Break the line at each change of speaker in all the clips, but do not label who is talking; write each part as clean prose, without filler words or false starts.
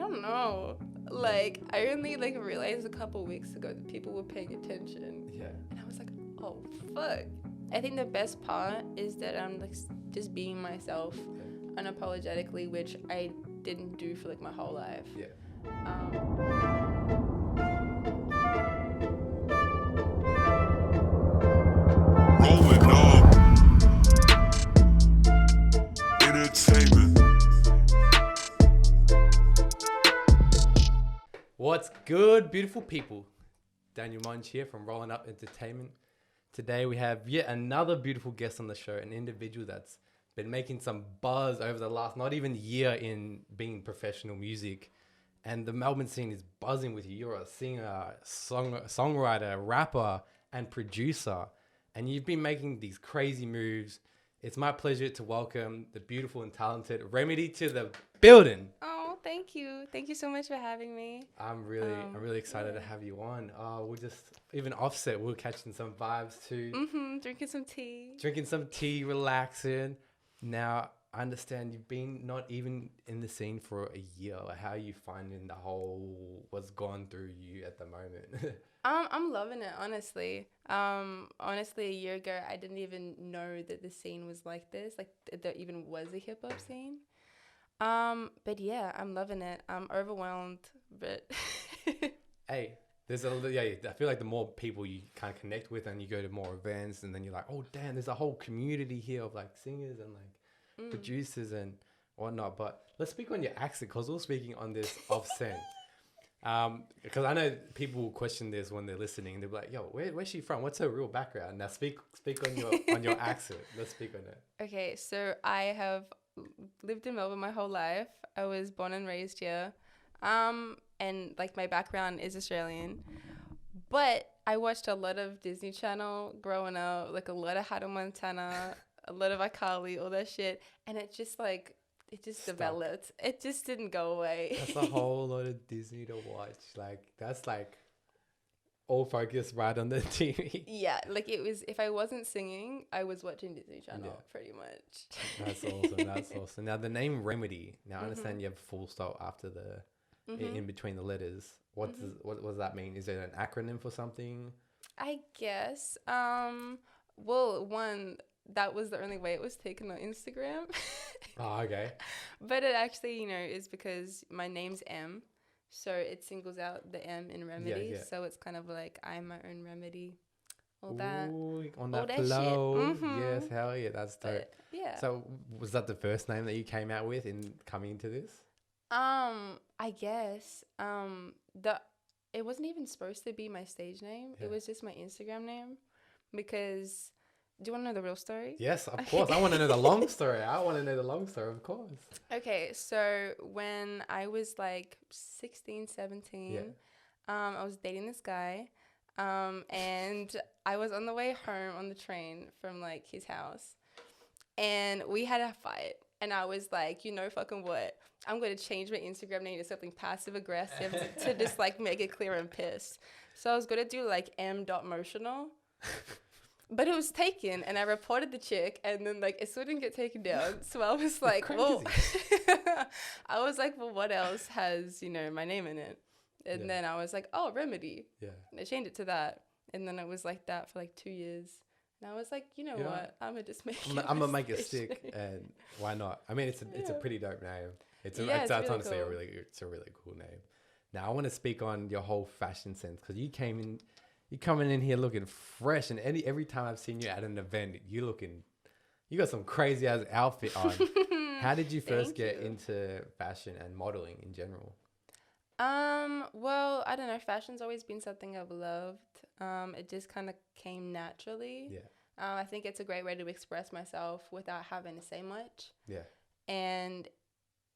don't know. Like, I only like realized a couple weeks ago that people were paying attention.
Yeah.
And I was like, oh fuck. I think the best part is that I'm like just being myself unapologetically, which I didn't do for like my whole life.
Yeah.
Rolling entertainment.
What's good, beautiful people? Daniel Munch here from Rolling Up Entertainment. Today we have yet another beautiful guest on the show, an individual that's been making some buzz over the last not even year in being professional music. And the Melbourne scene is buzzing with you. You're a singer, songwriter, rapper, and producer. And you've been making these crazy moves. It's my pleasure to welcome the beautiful and talented R.em.edy to the building.
Oh, thank you. Thank you so much for having me.
I'm really excited to have you on. We'll just, even offset, we're catching some vibes too.
Drinking some tea.
Drinking some tea, relaxing. Now, I understand you've been not even in the scene for a year. Like, how are you finding the whole, what's gone through you at the moment?
I'm loving it, honestly. Honestly, a year ago, I didn't even know that the scene was like this. Like, there even was a hip hop scene. But yeah, I'm loving it. I'm overwhelmed, but
Hey, I feel like the more people you kind of connect with and you go to more events and then you're like, oh damn, there's a whole community here of like singers and like producers and whatnot. But let's speak on your accent, because we're speaking on this offset. Because I know people will question this when they're listening. They'll be like, yo, where's she from? What's her real background? Now speak on your accent. Let's speak on it.
okay. So I have lived in Melbourne my whole life. I was born and raised here. And like my background is Australian, but I watched a lot of Disney Channel growing up, like a lot of Hannah Montana, a lot of iCarly, all that shit. And it just developed. It just didn't go away.
That's a whole lot of Disney to watch. Like, that's like all focus right on the TV.
Yeah, like it was, if I wasn't singing, I was watching Disney Channel pretty much.
That's awesome. Now, the name R.em.edy, now I understand you have a full stop after the, in between the letters. What does that mean? Is it an acronym for something?
I guess. Well, one, that was the only way it was taken on Instagram.
Oh, okay.
But it actually, is because my name's M. So it singles out the M in remedy.
Yeah.
So it's kind of like I'm my own remedy. All
Ooh,
that.
on
all
that
that
flow.
shit.
Yes, hell yeah, that's dope.
But, yeah.
So was that the first name that you came out with in coming into this?
I guess. It wasn't even supposed to be my stage name.
Yeah.
It was just my Instagram name. Because, do you want to know the real story?
Yes, of course. I want to know the long story. Of course.
Okay, so when I was like 16, 17, I was dating this guy, and I was on the way home on the train from like his house, and we had a fight, and I was like, you know fucking what? I'm going to change my Instagram name to something passive aggressive to just like make it clear I'm pissed. So I was going to do like m.motional. But it was taken, and I reported the chick, and then like it still didn't get taken down. So I was like, well, what else has my name in it? And then I was like, oh, Remedy.
Yeah.
And I changed it to that, and then it was like that for like 2 years. And I was like, you know what? I'm gonna just make.
I'm gonna make it stick, and why not? I mean, it's a pretty dope name. It's really honestly
cool.
It's a really cool name. Now I want to speak on your whole fashion sense, because you coming in here looking fresh, and every time I've seen you at an event, you got some crazy ass outfit on. How did you first get into fashion and modeling in general?
Well, I don't know. Fashion's always been something I've loved. It just kind of came naturally.
Yeah.
I think it's a great way to express myself without having to say much.
Yeah.
And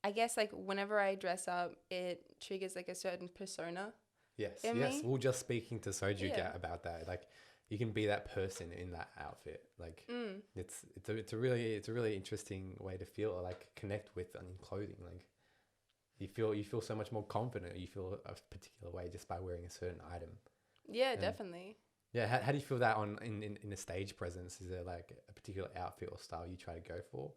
I guess like whenever I dress up, it triggers like a certain persona.
Yes.
Me?
We were just speaking to Soju about that. Like, you can be that person in that outfit. Like, it's a really interesting way to feel, or like connect with in clothing. Like, you feel so much more confident. You feel a particular way just by wearing a certain item.
Yeah, definitely.
Yeah. How do you feel that in a stage presence? Is there like a particular outfit or style you try to go for?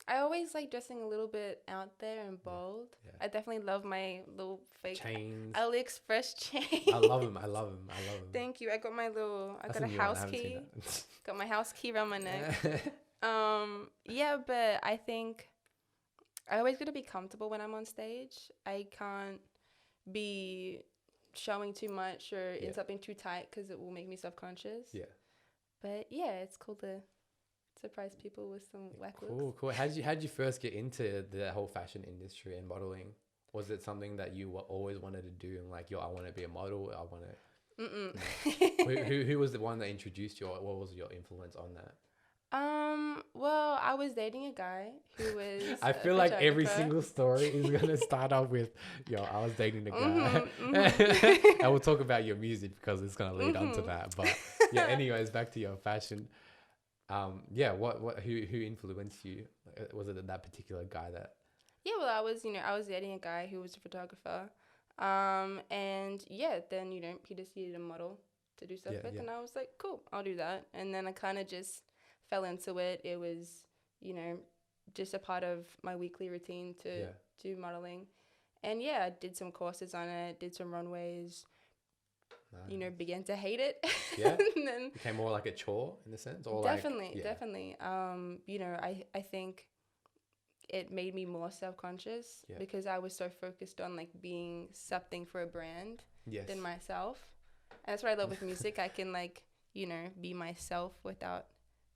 I always like dressing a little bit out there and bold.
Yeah.
I definitely love my little fake
Chains.
AliExpress chain.
I love them. I love them. I love them.
Thank you. I got my little. I
That's
got a
new one. I
house
haven't seen
key.
that.
Got my house key around my neck. Yeah, but I think I always got to be comfortable when I'm on stage. I can't be showing too much or in something too tight because it will make me self-conscious.
Yeah.
But yeah, it's cool to surprise people with some whack looks.
Cool. How'd you first get into the whole fashion industry and modeling? Was it something that you always wanted to do and like, yo, I want to be a model. I want to.
Mm-mm.
Who was the one that introduced you? Or what was your influence on that?
Well, I was dating a guy who was.
I feel like every single story is gonna start off with, "Yo, I was dating a guy," and we'll talk about your music because it's gonna lead on to that. But yeah, anyways, back to your fashion. Who influenced you? Was it that particular guy that?
Yeah, well, I was dating a guy who was a photographer, and yeah, then he just needed a model to do stuff with, and I was like, cool, I'll do that, and then I kind of just fell into it. It was, just a part of my weekly routine to do modeling. And yeah, I did some courses on it, did some runways, began to hate it.
Yeah.
And then
became more like a chore in a sense? Or
definitely. I think it made me more self-conscious because I was so focused on like being something for a brand than myself. And that's what I love with music. I can be myself without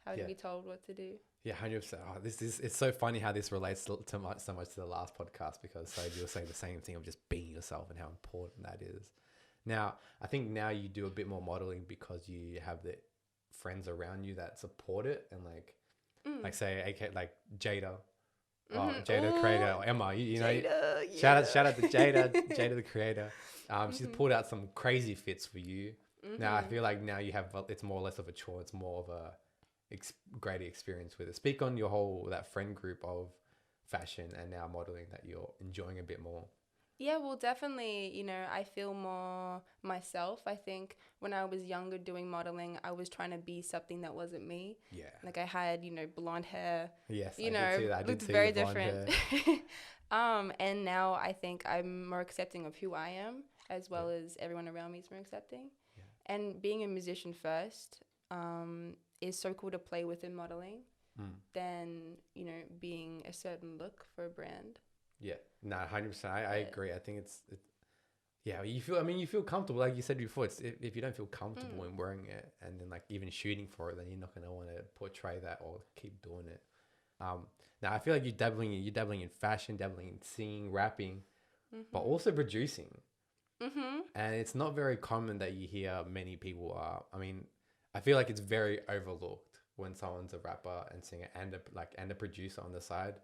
having to be told what to do.
Yeah, 100%. Oh, it's so funny how this relates so much to the last podcast because you were saying the same thing of just being yourself and how important that is. Now, I think now you do a bit more modeling because you have the friends around you that support it and like say like Jada, Jada the creator, or Emma, you know,
Jada,
shout out to Jada, Jada the creator. She's pulled out some crazy fits for you. Now I feel like now you have it's more or less of a chore. It's more of a greater experience with it. Speak on that friend group of fashion and now modeling that you're enjoying a bit more.
Yeah, well, definitely, I feel more myself. I think when I was younger doing modeling, I was trying to be something that wasn't me.
Yeah.
Like I had, blonde hair.
Yes, I did see that.
Looked very different. And now I think I'm more accepting of who I am as well as everyone around me is more accepting. Yeah. And being a musician first, is so cool to play with in modeling than, being a certain look for a brand.
Yeah, no, 100%. I agree. I think you feel comfortable. Like you said before, if you don't feel comfortable in wearing it and then like even shooting for it, then you're not going to want to portray that or keep doing it. Now I feel like you're dabbling in fashion, dabbling in singing, rapping, but also producing. And it's not very common that you hear many people are. I mean, I feel like it's very overlooked when someone's a rapper and singer and a producer on the side.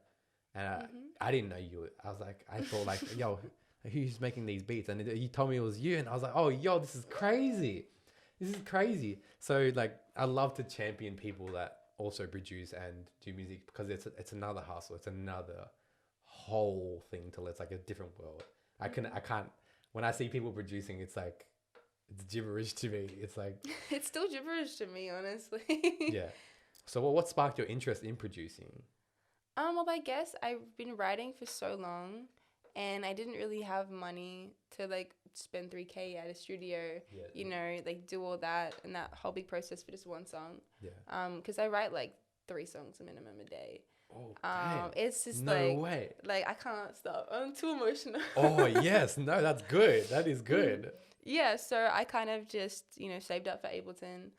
And I didn't know you. I thought like, yo, who's making these beats? And you told me it was you, and I was like, oh, yo, this is crazy. So like, I love to champion people that also produce and do music because it's another hustle. It's another whole thing it's like a different world. I can't. When I see people producing, it's like. It's gibberish to me. It's like...
It's still gibberish to me, honestly.
Yeah. So what sparked your interest in producing?
Well, I guess I've been writing for so long and I didn't really have money to spend $3,000 at a studio, do all that and that whole big process for just one song. Yeah. Because I write 3 songs a minimum a day.
Oh, damn.
It's just
no way.
I can't stop. I'm too emotional.
Oh, yes. No, that's good. That is good.
Yeah, so I kind of just, saved up for Ableton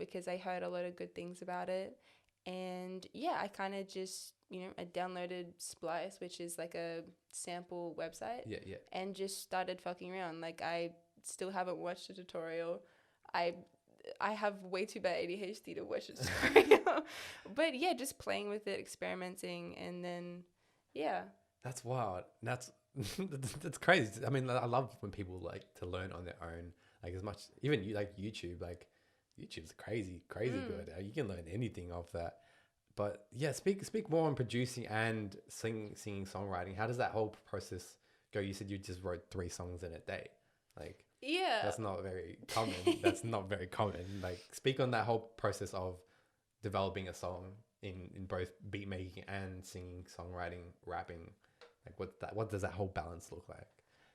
because I heard a lot of good things about it. And yeah, I kind of just, I downloaded Splice, which is like a sample website.
Yeah.
And just started fucking around. I still haven't watched a tutorial. I have way too bad ADHD to watch a tutorial. But yeah, just playing with it, experimenting, and then, yeah.
That's wild. That's crazy. I mean, I love when people like to learn on their own, as much, even you like YouTube, YouTube's crazy good. You can learn anything off that. But yeah, speak more on producing and singing, songwriting. How does that whole process go? You said you just wrote 3 songs in a day.
Yeah.
That's not very common. Speak on that whole process of developing a song in both beat making and singing, songwriting, rapping? Like what does that whole balance look like?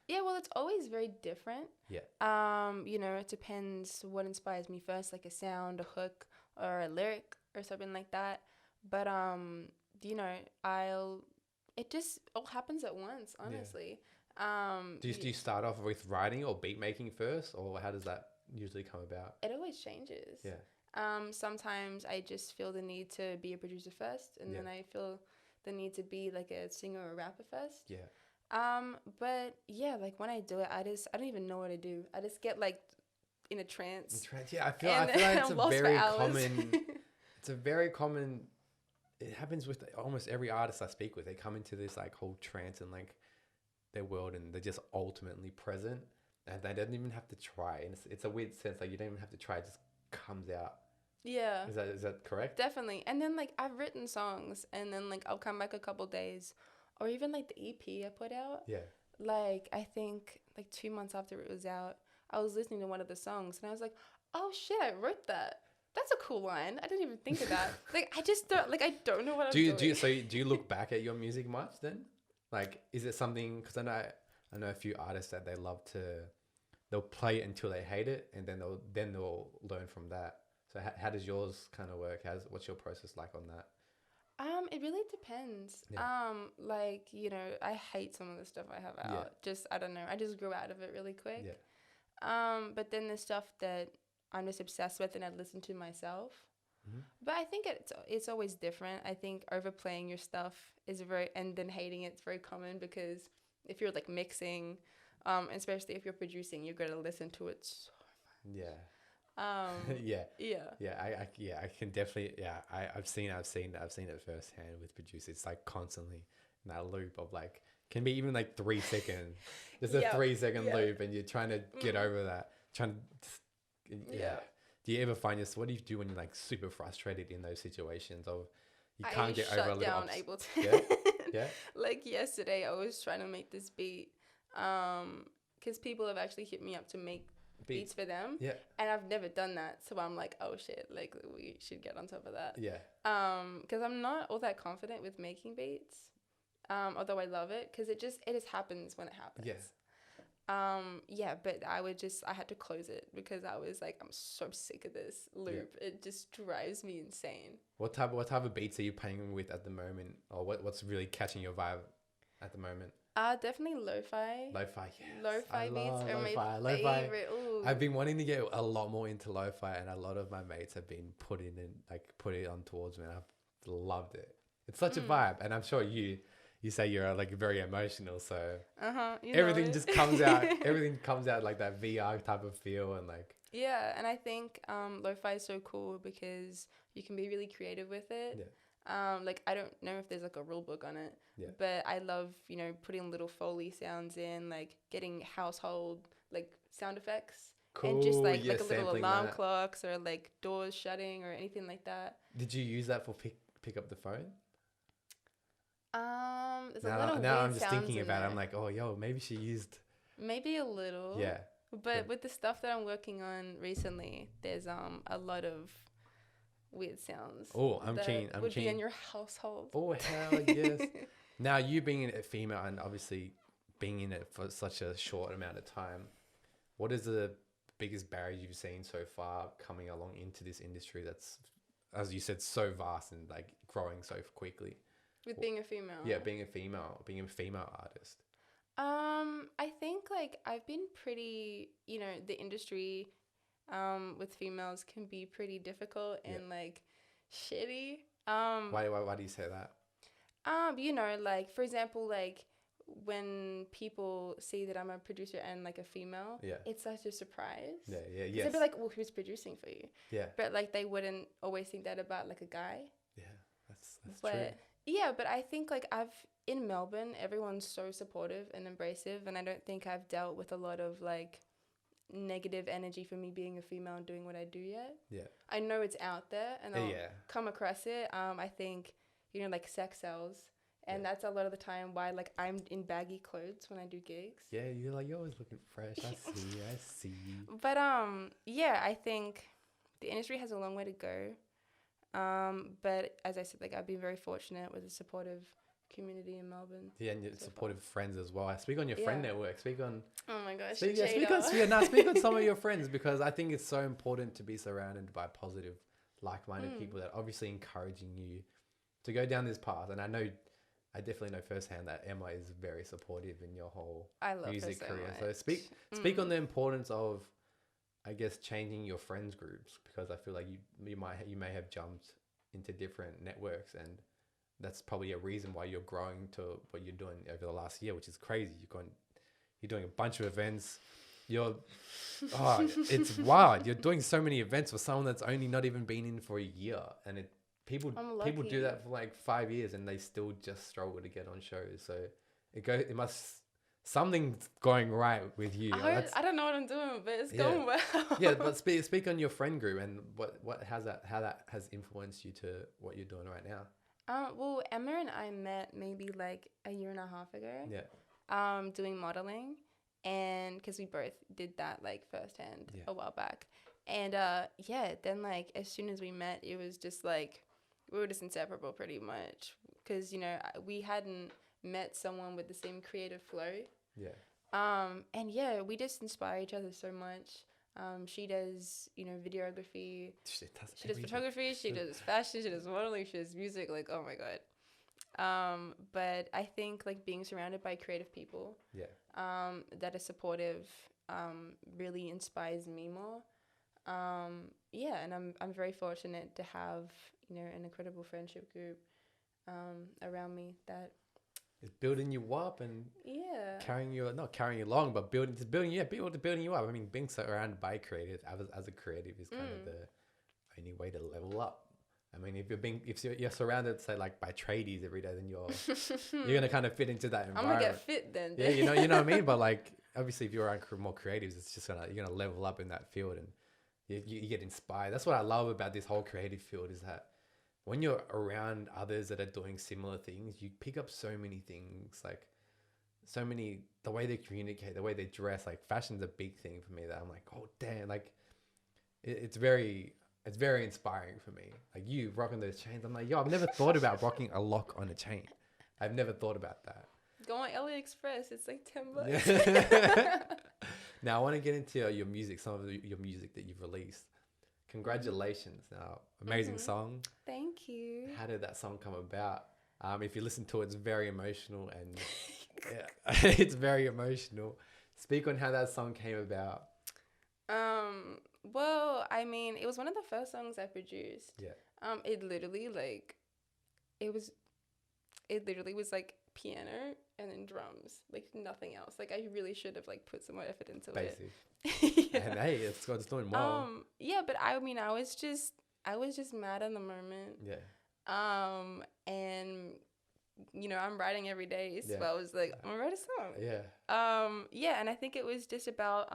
Yeah, well, it's always very different.
Yeah.
You know, it depends what inspires me first, like a sound, a hook, or a lyric or something like that. But you know, it just all happens at once, honestly.
Do you start off with writing or beat making first, or how does that usually come about?
It always changes.
Yeah.
Sometimes I just feel the need to be a producer first, and then I feel the need to be like a singer or a rapper first.
Yeah.
But yeah, like when I do it, I don't even know what to do. I just get like in a trance.
Yeah, I feel like it's
I'm
a
lost for
very
hours.
common. It's a very common. It happens with almost every artist I speak with. They come into this like whole trance and like their world, and they're just ultimately present, and they don't even have to try. And it's a weird sense, like you don't even have to try; it just comes out.
Yeah.
Is that correct?
Definitely. And then like I've written songs, and then like I'll come back a couple days, or even like the EP I put out.
Yeah.
Like I think like 2 months after it was out, I was listening to one of the songs, and I was like, oh shit, I wrote that. That's a cool line. I didn't even think of that. Like I just don't like I don't know what I'm doing.
Do you look back at your music much then? Like, is it something? Because I know a few artists that they'll play it until they hate it, and then they'll learn from that. So how does yours kind of work? What's your process like on that?
It really depends.
Yeah.
Like, you know, I hate some of the stuff I have out. Just I don't know. I just grew out of it really quick.
Yeah.
But then the stuff that I'm just obsessed with and I listen to myself.
Mm-hmm.
But I think it's always different. I think overplaying your stuff is and then hating it's very common, because if you're like mixing, especially if you're producing, you're gonna listen to it so much.
Yeah. I can definitely. I've seen it firsthand with producers. It's like constantly in that loop of like, can be even like 3 seconds, just a 3-second loop, and you're trying to get over that. Do you ever find yourself? What do you do when you're like super frustrated in those situations, or you can't get over a little?
Able to.
Yeah.
Like yesterday, I was trying to make this beat, because people have actually hit me up to make beats for them.
Yeah.
And I've never done that, so I'm like, oh shit, like we should get on top of that.
Yeah.
Because I'm not all that confident with making beats, although I love it, because it just happens when it happens. But I had to close it because I was like, I'm so sick of this loop. Yeah. It just drives me insane.
What type of beats are you playing with at the moment, or what's really catching your vibe at the moment?
Definitely lo-fi.
Lo-fi, yes.
Lo-fi beats are my favorite. Ooh.
I've been wanting to get a lot more into lo-fi, and a lot of my mates have been put it on towards me, and I've loved it. It's such a vibe, and I'm sure you say you're like very emotional, so everything just comes out. Everything comes out like that VR type of feel, and like
and I think lo-fi is so cool because you can be really creative with it. Like I don't know if there's like a rule book on it, but I love, you know, putting little Foley sounds in, like getting household like sound effects. Cool. And just like a little alarm clocks or like doors shutting or anything like that.
Did you use that for pick up the phone?
There's a little
now
weird
I'm just
sounds
thinking about
there.
it. I'm like, oh, yo, maybe she used.
Maybe a little.
Yeah.
But with the stuff that I'm working on recently, there's a lot of weird sounds.
Oh, I'm keen.
Would be in your household.
Oh, hell yes. Now, you being a female and obviously being in it for such a short amount of time, what is the biggest barrier you've seen so far coming along into this industry that's, as you said, so vast and like growing so quickly?
With being a female.
Yeah, being a female artist.
I think like I've been pretty, you know, the industry with females can be pretty difficult and like shitty.
Why do you say that?
You know, like for example, like when people see that I'm a producer and like a female, it's such a surprise.
Yes.
They'd be like, well, who's producing for you?
Yeah.
But like they wouldn't always think that about like a guy.
Yeah, that's true.
Yeah, but I think like in Melbourne, everyone's so supportive and embracive, and I don't think I've dealt with a lot of like negative energy for me being a female and doing what I do yet. Yeah. I know it's out there and I'll come across it. I think, you know, like sex sells. And that's a lot of the time why like I'm in baggy clothes when I do gigs. Yeah,
you're always looking fresh. I see you.
But I think the industry has a long way to go. But as I said, like, I've been very fortunate with a supportive community in Melbourne.
Yeah, and your
so
supportive friends as well. Speak on your friend
Yeah.
network. Speak on
Oh my gosh,
speak
Jada.
speak on some of your friends, because I think it's so important to be surrounded by positive, like-minded people that are obviously encouraging you to go down this path. And I definitely know firsthand that Emma is very supportive in your whole
I love
music
her so
career.
much.
So speak on the importance of, I guess, changing your friends groups, because I feel like you may have jumped into different networks, and that's probably a reason why you're growing to what you're doing over the last year, which is crazy. You're doing a bunch of events. It's wild. You're doing so many events for someone that's only not even been in for a year, and people
I'm
do
lucky.
that for like 5 years, and they still just struggle to get on shows. So something's going right with you.
I don't know what I'm doing, but it's
Yeah.
going well.
Yeah, but speak on your friend group and how that has influenced you to what you're doing right now.
Well, Emma and I met maybe like a year and a half ago.
Yeah.
Doing modeling, and because we both did that like firsthand a while back, and then like as soon as we met, it was just like we were just inseparable pretty much, because we hadn't met someone with the same creative flow.
Yeah.
And yeah, we just inspire each other so much. She does, videography. She does photography. She does fashion. She does modeling. She does music. Like, oh my god. But I think like being surrounded by creative people, that are supportive, really inspires me more. And I'm very fortunate to have an incredible friendship group, around me that.
It's building you up and not carrying you along, but building you up. I mean, being surrounded by creative as a creative is kind of the only way to level up. I mean, if you're surrounded, say, like by tradies every day, then you're gonna kind of fit into that environment.
I'm gonna get fit then.
Yeah, you know what I mean. But like, obviously, if you're around more creatives, it's just you're gonna level up in that field, and you get inspired. That's what I love about this whole creative field, is that when you're around others that are doing similar things, you pick up so many things, like the way they communicate, the way they dress. Like, fashion's a big thing for me that I'm like, oh damn, like it's very inspiring for me. Like, you rocking those chains, I'm like, yo, I've never thought about rocking a lock on a chain. I've never thought about that.
Go on AliExpress, it's like $10.
Yeah. Now I want to get into your music, some of your music that you've released. Congratulations. Now, amazing song.
Thank you.
How did that song come about? If you listen to it, it's very emotional, and it's very emotional. Speak on how that song came about.
Well, I mean, it was one of the first songs I produced.
Yeah.
It literally was like piano and then drums, like nothing else. Like, I really should have like put some more effort into
Basic.
it.
And hey, it's doing well.
Yeah, but I mean, I was just mad in the moment.
Yeah.
And I'm writing every day, so
Yeah.
I was like, I'm gonna write a song.
Yeah.
And I think it was just about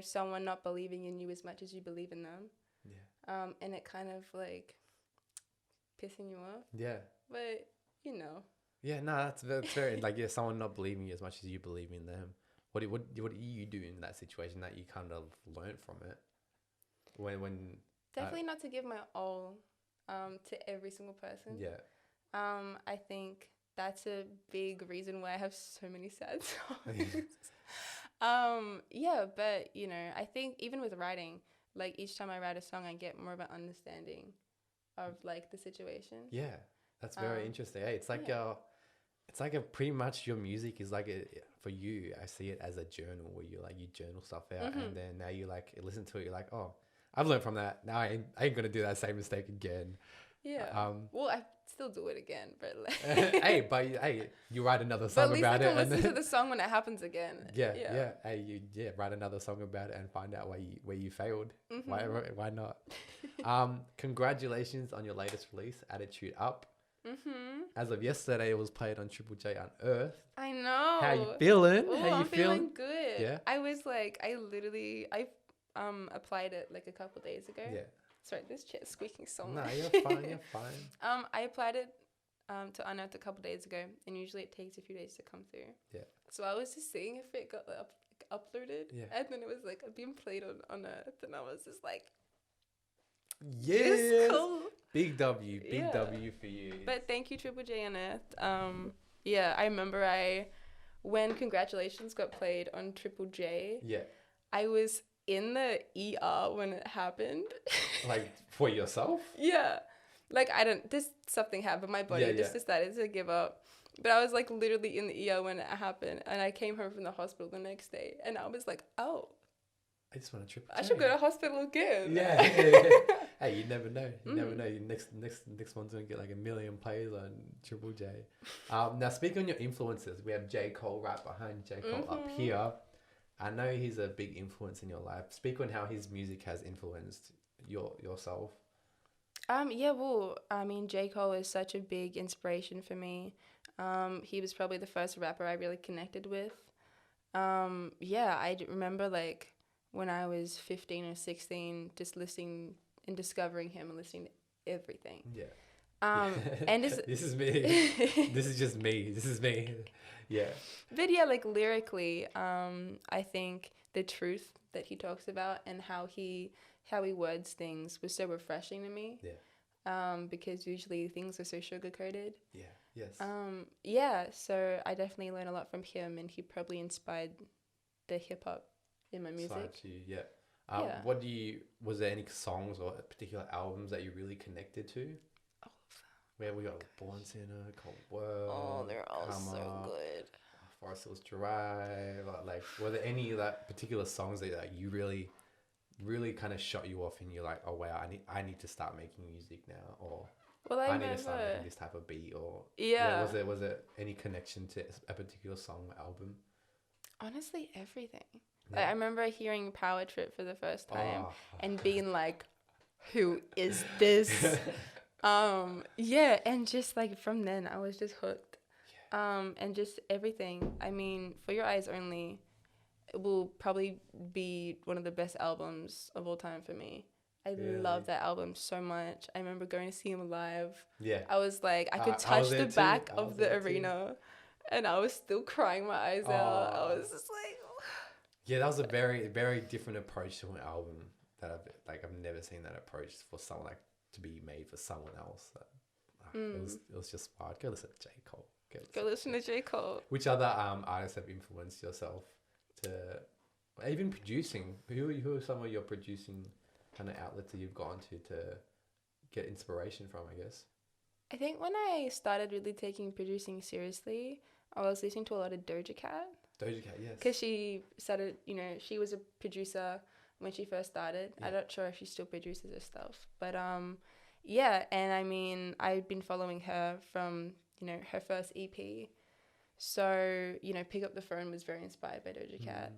someone not believing in you as much as you believe in them.
Yeah.
And it kind of like pissing you off.
Yeah.
But
Yeah, no, that's very like, someone not believing you as much as you believe in them. What do you do in that situation that you kind of learn from it? When
definitely not to give my all to every single person.
Yeah.
I think that's a big reason why I have so many sad songs. But I think even with writing, like each time I write a song, I get more of an understanding of like the situation.
Yeah, that's very interesting. Hey, it's like a pretty much your music is like for you. I see it as a journal where you journal stuff out, and then now you listen to it. You're like, oh, I've learned from that. Now I ain't gonna do that same mistake again.
Yeah. Well, I still do it again, but like.
hey, you write another song
but at least
about
I can
it.
listen to the song when it happens again.
Yeah. Hey, write another song about it and find out where you failed. Why not? Congratulations on your latest release, Attitude Up. As of yesterday, it was played on Triple J Unearthed.
I know.
How you feeling?
Ooh,
How you
I'm
feeling?
good.
Yeah.
I was like, I applied it like a couple days ago.
Yeah.
Sorry, this chair is squeaking so
No,
much.
you're fine. You're fine.
I applied it to Unearthed a couple days ago, and usually it takes a few days to come through.
Yeah.
So I was just seeing if it got uploaded.
Yeah.
And then it was like being played on Unearthed, and I was just like,
Yes.
It's cool.
Big W. Big
Yeah.
W for you.
But thank you, Triple J and Earth. Yeah, I remember when Congratulations got played on Triple J,
yeah.
I was in the ER when it happened.
Like for yourself?
Yeah. Like, something happened. My body
Yeah,
just
yeah.
decided to give up. But I was like literally in the ER when it happened. And I came home from the hospital the next day. And I was like, oh,
I just want a Triple
I
J.
should go to hospital again.
Yeah. Hey, you never know. You never know. Your next one's gonna get like 1 million plays on Triple J. Now speaking on your influences, we have J. Cole right behind J. Cole up here. I know he's a big influence in your life. Speak on how his music has influenced yourself.
Yeah, well, I mean, J. Cole is such a big inspiration for me. He was probably the first rapper I really connected with. Yeah, remember like when I was 15 or 16, just listening and discovering him and listening to everything.
Yeah.
And this
is me. This is just me. This is me. Yeah.
But yeah, like lyrically, I think the truth that he talks about and how he words things was so refreshing to me.
Yeah.
Because usually things are so sugar coated.
Yeah. Yes.
Yeah, so I definitely learned a lot from him, and he probably inspired the hip hop in my music.
Inspired you, yeah.
Yeah.
Was there any songs or particular albums that you really connected to?
Oh,
Where we got Born Sinner, Cold World.
oh, they're all
Come
so
Up,
good.
Forest Hills Drive. Like, were there any like particular songs that you really kind of shot you off, and you're like, oh wow, I need to start making music now, or
Well,
I need to start making this type of beat, or
Yeah.
Was there any connection to a particular song or album?
Honestly, everything.
Yeah.
Like, I remember hearing Power Trip for the first time
Oh.
and being like, who is this? Yeah, and just like from then I was just hooked. And just everything. I mean, For Your Eyes Only, it will probably be one of the best albums of all time for me. I
Really?
love that album so much. I remember going to see him live.
Yeah.
I was like, I could
I
touch
was there
the
too.
back
I
of
was
the
there too.
arena, and I was still crying my eyes out. I was just like,
Yeah, that was a very, very different approach to an album that I've never seen that approach for someone like to be made for someone else. It was just wild. Go listen to J. Cole.
go listen to J. Cole.
Which other artists have influenced yourself to even producing? Who are some of your producing kind of outlets that you've gone to get inspiration from, I guess?
I think when I started really taking producing seriously, I was listening to a lot of Doja Cat.
Doja Cat, yes.
Because she started, she was a producer when she first started.
Yeah.
I'm not sure if she still produces her stuff. But, yeah, and I mean, I've been following her from, her first EP. So, Pick Up the Phone was very inspired by Doja Cat.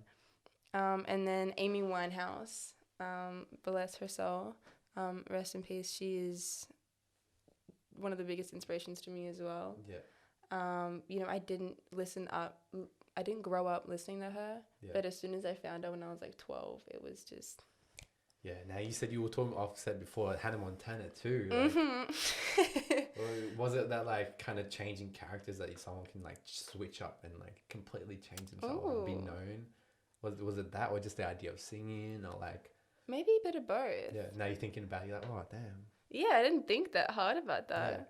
And then Amy Winehouse, bless her soul, rest in peace. She is one of the biggest inspirations to me as well.
Yeah.
I didn't grow up listening to her, but as soon as I found her when I was like 12, it was just...
Yeah, now you said you were talking said before, Hannah Montana too. Like, was it that like kind of changing characters that someone can like switch up and like completely change themselves and be known? Was it that, or just the idea of singing, or like...
Maybe a bit of both.
Yeah, now you're thinking about it, you're like, oh, damn.
Yeah, I didn't think that hard about that.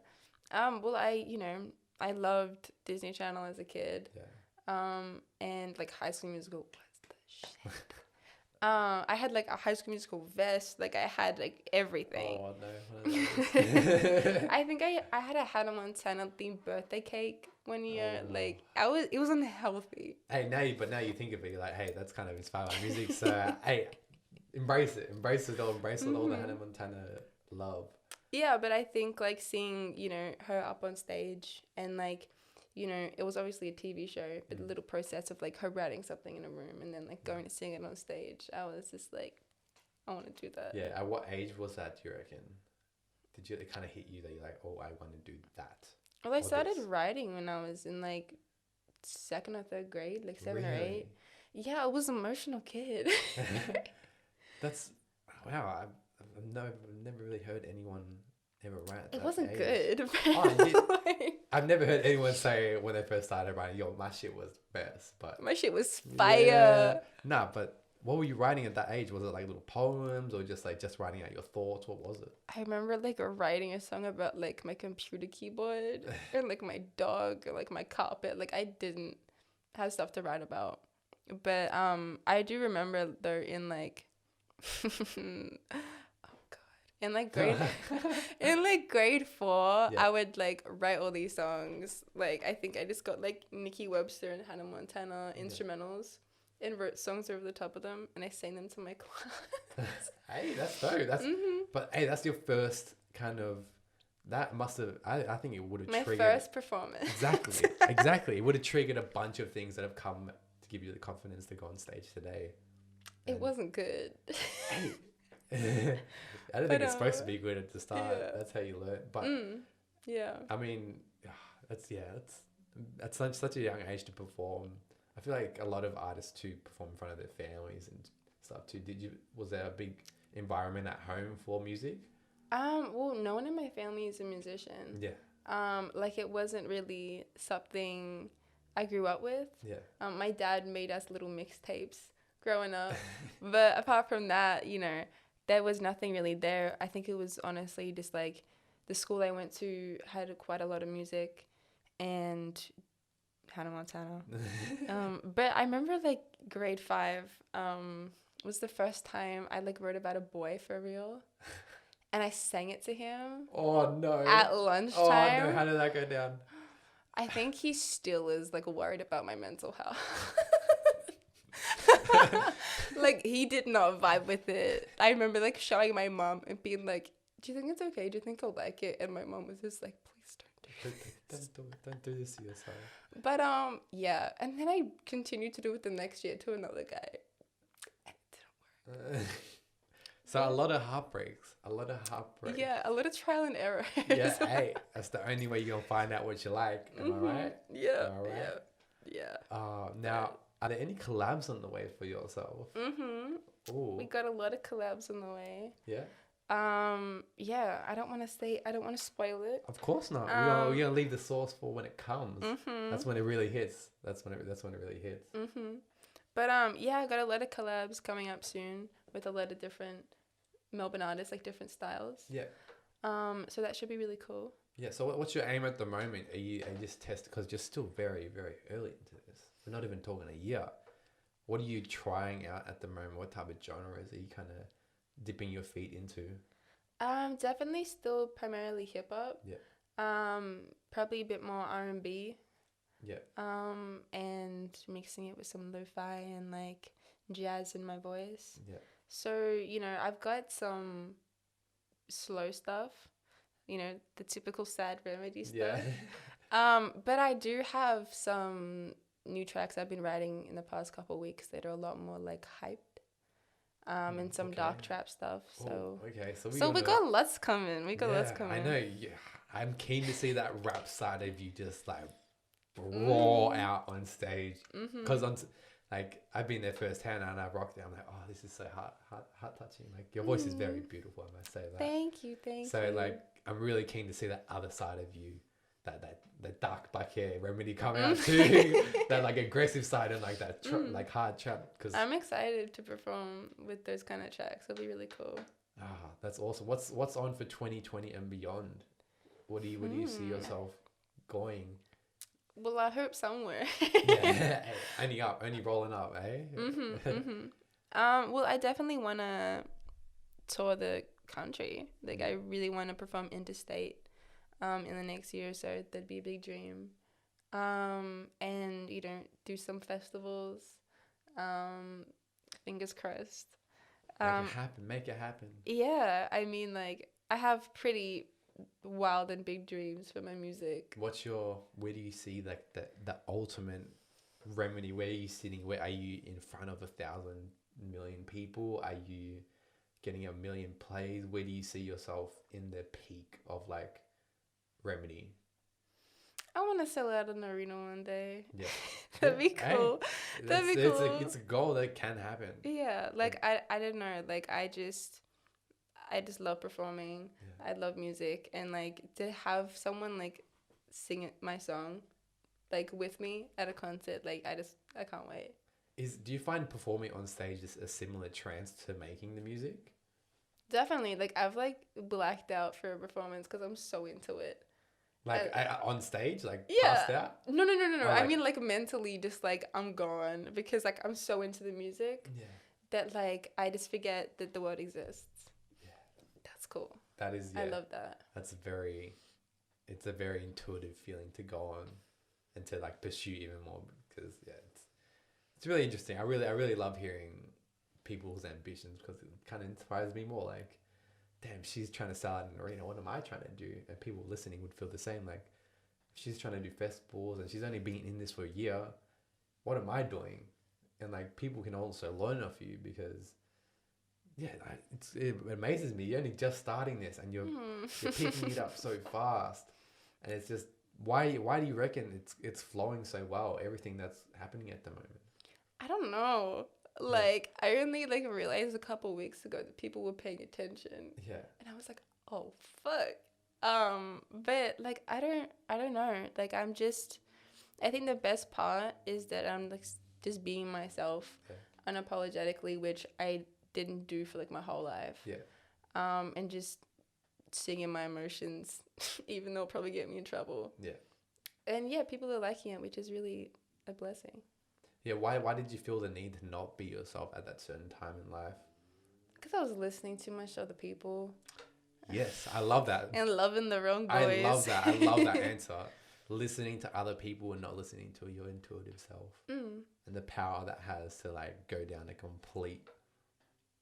Yeah. Well, I loved Disney Channel as a kid.
Yeah.
And like High School Musical was the shit. I had like a High School Musical vest. Like I had like everything.
Oh no.
I think I had a Hannah Montana themed birthday cake one year.
Oh.
Like it was unhealthy.
Hey, now you think of it, you're like, hey, that's kind of inspired by music. So hey, embrace it all the Hannah Montana love.
Yeah, but I think like seeing, her up on stage and like, it was obviously a TV show, but the little process of like her writing something in a room and then like going to sing it on stage, I was just like, I want to do that.
Yeah, at what age was that, do you reckon? Did it kind of hit you that you're like, oh, I want to do that?
Well, I started writing when I was in like 2nd or 3rd grade, like 7 or 8. Yeah, I was an emotional kid.
That's, wow, I've never really heard anyone ever write at that
It wasn't
age.
good.
I've never heard anyone say when they first started writing, yo, my shit was best, but...
My shit was fire.
Yeah. Nah, but what were you writing at that age? Was it like little poems or just writing out your thoughts? What was it?
I remember like writing a song about like my computer keyboard or like my dog or like my carpet. Like I didn't have stuff to write about. But I do remember though in like in like grade in like grade 4,
Yeah.
I would like write all these songs. Like I think I just got like Nikki Webster and Hannah Montana instrumentals and wrote songs over the top of them, and I sang them to my class.
Hey, that's dope. That's but hey, that's your first kind of. That must have. I think it would have
My
triggered.
first performance.
Exactly. It would have triggered a bunch of things that have come to give you the confidence to go on stage today.
It wasn't good.
I don't think it's supposed to be good at the start.
Yeah.
That's how you learn. But
Yeah.
I mean, that's such a young age to perform. I feel like a lot of artists too perform in front of their families and stuff too. Was there a big environment at home for music?
Well, no one in my family is a musician.
Yeah.
Like it wasn't really something I grew up with.
Yeah.
My dad made us little mixtapes growing up. But apart from that, you know, there was nothing really there. I think it was honestly just like the school I went to had quite a lot of music and Hannah Montana. But I remember like grade 5 was the first time I like wrote about a boy for real. And I sang it to him.
Oh no.
At lunchtime.
Oh no, how did that go down?
I think he still is like worried about my mental health. Like he did not vibe with it. I remember like showing my mom and being like, "Do you think it's okay? Do you think I'll like it?" And my mom was just like, "Please don't do it.
Don't do this to yourself."
But yeah, and then I continued to do it the next year to another guy. And it didn't work.
So a lot of heartbreaks.
Yeah, a lot of trial and error.
Yeah, hey, that's the only way you're gonna find out what you like. Am I right?
Yeah.
All right.
Yeah.
Now, are there any collabs on the way for yourself? Ooh.
We got a lot of collabs on the way.
Yeah.
Yeah, I don't want to spoil it.
Of course not. We're gonna leave the sauce for when it comes. That's when it really hits. That's when it really hits.
But yeah, I got a lot of collabs coming up soon with a lot of different Melbourne artists, like different styles.
Yeah.
So that should be really cool.
Yeah. So what's your aim at the moment? Are you just test because you're still very, very early into this. We're not even talking a year. What are you trying out at the moment? What type of genres are you kind of dipping your feet into?
Definitely still primarily hip hop.
Yeah.
Probably a bit more R&B.
Yeah.
And mixing it with some lo-fi and like jazz in my voice.
Yeah.
So, you know, I've got some slow stuff, you know, the typical sad R.em.edy stuff.
Yeah.
But I do have some new tracks I've been writing in the past couple of weeks that are a lot more like hyped. And some dark trap stuff. So
okay.
So we got lots coming.
I know. Yeah. I'm keen to see that rap side of you just like raw out on stage. Because I've been there firsthand and I've rocked it. I'm like, oh, this is so heart touching. Like your voice is very beautiful. I must say that.
Thank you.
So like, I'm really keen to see that other side of you, that dark black hair R.em.edy coming out too, that like aggressive side and like that like hard trap. Because
I'm excited to perform with those kind of tracks. It'll be really cool.
That's awesome. What's on for 2020 and beyond? Where do you see yourself going?
Well, I hope somewhere.
Yeah, only rolling up, eh?
Well, I definitely want to tour the country. Like, I really want to perform interstate in the next year or so. That'd be a big dream. And, you know, do some festivals. Fingers crossed.
Make it happen.
Yeah, I mean, like, I have pretty wild and big dreams for my music.
Where do you see like the ultimate R.em.edy? Where are you sitting? Where are you in front of 1,000 million people? Are you getting 1 million plays? Where do you see yourself in the peak of like R.em.edy?
I want to sell out an arena one day.
Yeah.
That'd be cool.
Hey,
That'd be cool.
It's a goal that can happen.
Yeah, like I don't know, like I just love performing. Yeah. I love music, and like to have someone like sing my song like with me at a concert, like I can't wait.
Do you find performing on stage is a similar trance to making the music?
Definitely. Like, I've, like, blacked out for a performance because I'm so into it.
Like on stage, like
Yeah.
passed out?
No.
Oh,
I
like-
mean, like, mentally, just, like, I'm gone because, like, I'm so into the music
Yeah.
that, like, I just forget that the world exists.
Yeah.
That's cool.
That is, yeah.
I love that.
It's a very intuitive feeling to go on and to like pursue even more because it's really interesting. I really love hearing people's ambitions because it kind of inspires me more. Like, damn, she's trying to sell out an arena. What am I trying to do? And people listening would feel the same. Like, she's trying to do festivals and she's only been in this for a year. What am I doing? And like, people can also learn off you because, yeah, it amazes me. You're only just starting this and you're picking it up so fast, and it's just why do you reckon it's flowing so well? Everything that's happening at the moment.
I don't know. Like, I only, like, realized a couple weeks ago that people were paying attention.
Yeah.
And I was like, oh, fuck. But, like, I don't know. Like, I think the best part is that I'm, like, just being myself unapologetically, which I didn't do for, like, my whole life.
Yeah.
And just singing my emotions, even though it'll probably get me in trouble.
Yeah.
And, yeah, people are liking it, which is really a blessing.
Yeah, why did you feel the need to not be yourself at that certain time in life?
Because I was listening too much to other people.
Yes, I love that.
And loving the wrong boys.
I love that. I love that answer. Listening to other people and not listening to your intuitive self. And the power that has to like go down a complete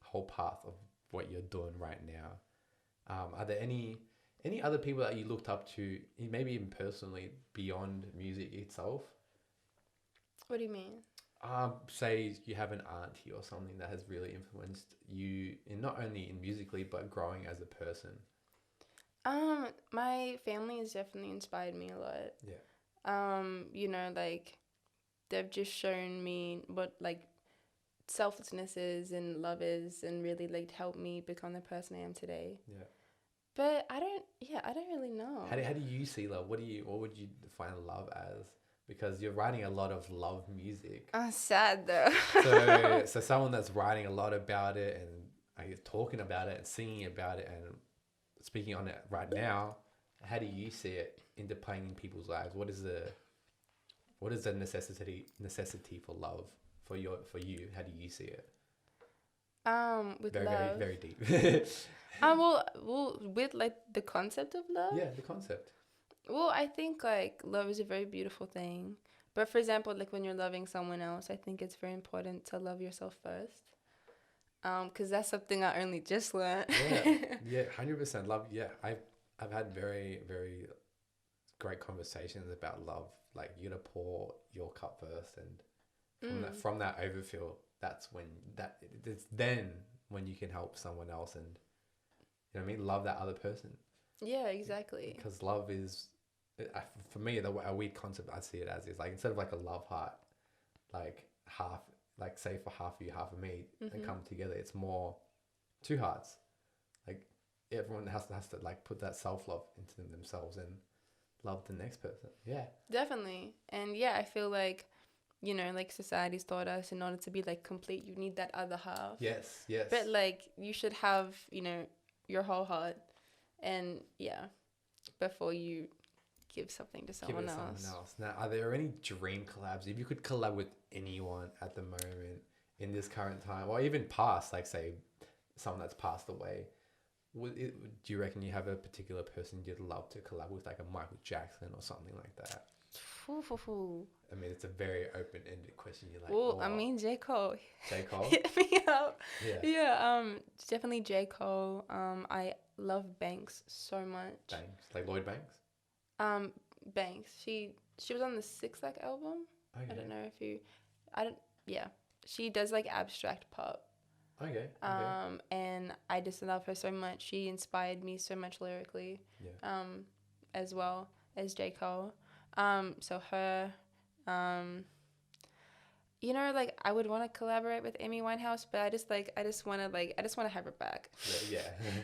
whole path of what you're doing right now. Are there any other people that you looked up to, maybe even personally, beyond music itself?
What do you mean?
Say you have an auntie or something that has really influenced you in not only in musically but growing as a person.
My family has definitely inspired me a lot.
Yeah.
You know, like, they've just shown me what, like, selflessness is and love is, and really, like, helped me become the person I am today.
Yeah.
But I don't really know.
How do you see love? What would you define love as? Because you're writing a lot of love music.
I'm sad though.
so someone that's writing a lot about it and I guess talking about it and singing about it and speaking on it right now, how do you see it into playing in people's lives? What is the necessity for love for you? How do you see it?
With
very,
love.
very, very deep.
Well, with, like, the concept of love.
Yeah, the concept.
Well, I think, like, love is a very beautiful thing. But, for example, like, when you're loving someone else, I think it's very important to love yourself first. Because that's something I only just learned.
Yeah, 100% love. Yeah, I've had very, very great conversations about love. Like, you gotta pour your cup first, and from that overfill, it's then when you can help someone else, and you know what I mean, love that other person.
Yeah, exactly.
Because love is, for me, a weird concept I see it as is like, instead of like a love heart, like half, like say for half of you, half of me, and come together, it's more two hearts. Like, everyone has to like put that self-love into themselves and love the next person. Yeah.
Definitely. And yeah, I feel like, you know, like, society's taught us in order to be, like, complete, you need that other half.
Yes.
But, like, you should have, you know, your whole heart. And yeah, before you give something to someone else.
Now, are there any dream collabs? If you could collab with anyone at the moment in this current time, or even past, like say someone that's passed away, do you reckon you have a particular person you'd love to collab with, like a Michael Jackson or something like that? I mean, it's a very open-ended question. You're like,
well, I mean, J. Cole.
J. Cole?
Hit me up.
Yeah.
Definitely J. Cole. I love Banks so much.
Banks? Like Lloyd Banks?
Banks. She was on the 6 Like album.
Okay.
I don't know if you... Yeah. She does, like, abstract pop.
Okay.
And I just love her so much. She inspired me so much lyrically.
Yeah.
As well as J. Cole. So her, you know, like, I would want to collaborate with Amy Winehouse, but I just want to have her back.
Yeah.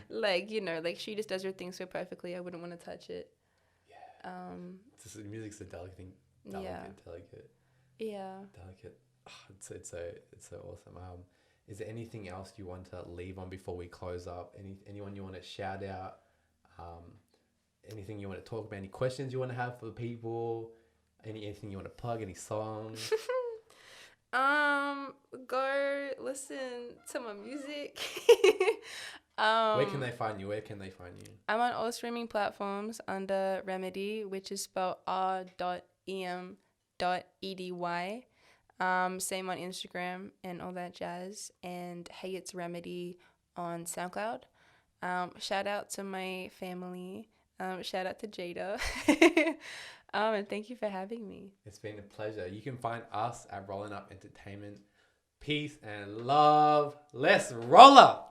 Like, you know, like, she just does her thing so perfectly. I wouldn't want to touch it.
Yeah. Music's a delicate thing.
Delicate. Yeah.
Delicate. It's so awesome. Is there anything else you want to leave on before we close up? Anyone you want to shout out? Anything you want to talk about? Any questions you want to have for the people? Anything you want to plug? Any songs?
Go listen to my music.
Where can they find you?
I'm on all streaming platforms under R.em.edy, which is spelled R.em.edy. Same on Instagram and all that jazz. And hey, it's R.em.edy on SoundCloud. Shout out to my family. Shout out to Jada. And thank you for having me.
It's been a pleasure. You can find us at Rolling Up Entertainment. Peace and love. Let's roll up.